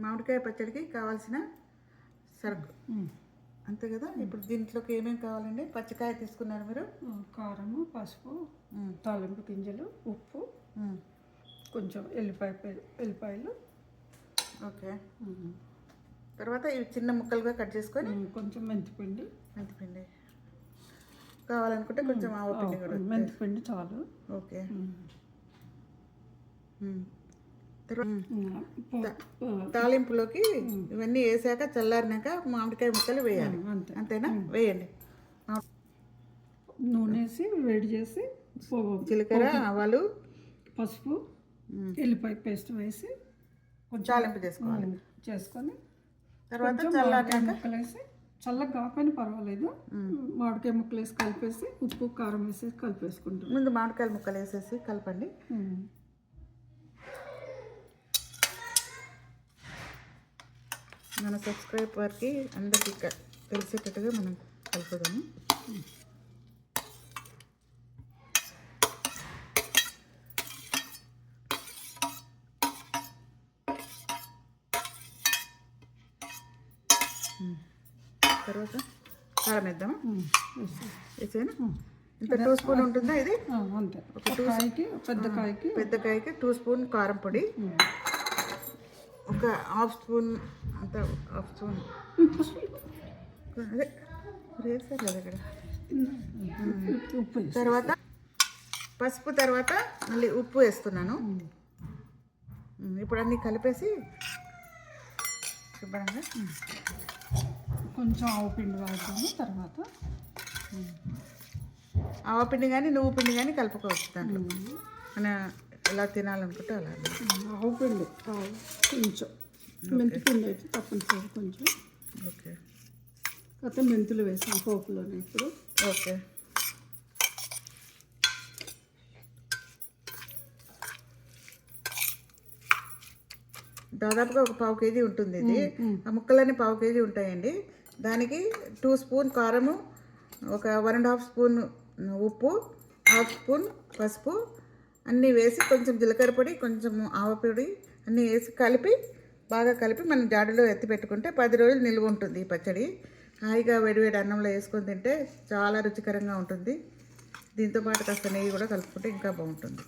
మామిడికాయ పచ్చడికి కావాల్సిన సరుకు అంతే కదా. ఇప్పుడు దీంట్లోకి ఏమేమి కావాలండి? పచ్చికాయ తీసుకున్నారు మీరు, కారము, పసుపు, తాలింపు గింజలు, ఉప్పు, కొంచెం ఎల్లిపాయలు. ఓకే. తర్వాత ఇవి చిన్న ముక్కలుగా కట్ చేసుకొని కొంచెం మెంతిపిండి కావాలనుకుంటే కొంచెం ఆవపిండి కూడా. మెంతిపిండి చాలు. ఓకే. తాలింపులోకి ఇవన్నీ వేసాక చల్లారినాక మామిడికాయ ముక్కలు వేయాలి. అంతేనా? వేయండి. నూనె వేసి వేడి చేసి జీలకర్ర, ఆవాలు, పసుపు, ఎల్లిపాయ పేస్ట్ వేసి కొంచెం తాలింపు చేసుకొని తర్వాత మామిడికాయ ముక్కలు వేసి చల్లగా కాకపోయినా పర్వాలేదు, మామిడికాయ ముక్కలు వేసి కలిపేసి ఉప్పు కారం వేసి కలిపేసుకుంటాం. ముందు మామిడికాయ ముక్కలు వేసేసి కలపండి. మన సబ్స్క్రైబర్కి అందరికీ తెలిసేటట్టుగా మనం కలుపుదాము. తర్వాత కారం వేద్దామా? వేసేనా? ఇంత 2 స్పూన్ ఉంటుందా ఇది? అంతే. పెద్ద కాయకి 2 స్పూన్ కారం పొడి, ఒక హాఫ్ స్పూన్ అంత హాఫ్ స్పూన్ అదే వేసారు కదా ఇక్కడ. తర్వాత పసుపు, తర్వాత మళ్ళీ ఉప్పు వేస్తున్నాను. ఇప్పుడు అన్నీ కలిపేసి శుభ్రంగా కొంచెం ఆవపిండి వాడతాము. తర్వాత ఆవపిండి కానీ నువ్వు పిండి కానీ కలుపుకోవచ్చు దాంట్లో, మన ఎలా తినాలనుకుంటే అలా. ఆవపిండి కొంచెం, మెంతిపిండి అయితే తప్పనిసరి కొంచెం. ఓకే. తర్వాత మెంతులు వేసాం పోపులోనే ఇప్పుడు. ఓకే. దాదాపుగా ఒక 1/4 కేజీ ఉంటుంది ఇది. ఆ ముక్కలన్నీ 1/4 కేజీ ఉంటాయండి. దానికి 2 స్పూన్ కారము, ఒక 1.5 స్పూన్ ఉప్పు, హాఫ్ స్పూన్ పసుపు అన్నీ వేసి కొంచెం జీలకర్ర పొడి, కొంచెం ఆవపొడి అన్నీ వేసి బాగా కలిపి మనం జాడీలో ఎత్తి పెట్టుకుంటే 10 రోజులు నిల్వ ఉంటుంది. ఈ పచ్చడి హాయిగా వేడివేడి అన్నంలో వేసుకొని తింటే చాలా రుచికరంగా ఉంటుంది. దీంతో పాటు కాస్త నెయ్యి కూడా కలుపుకుంటే ఇంకా బాగుంటుంది.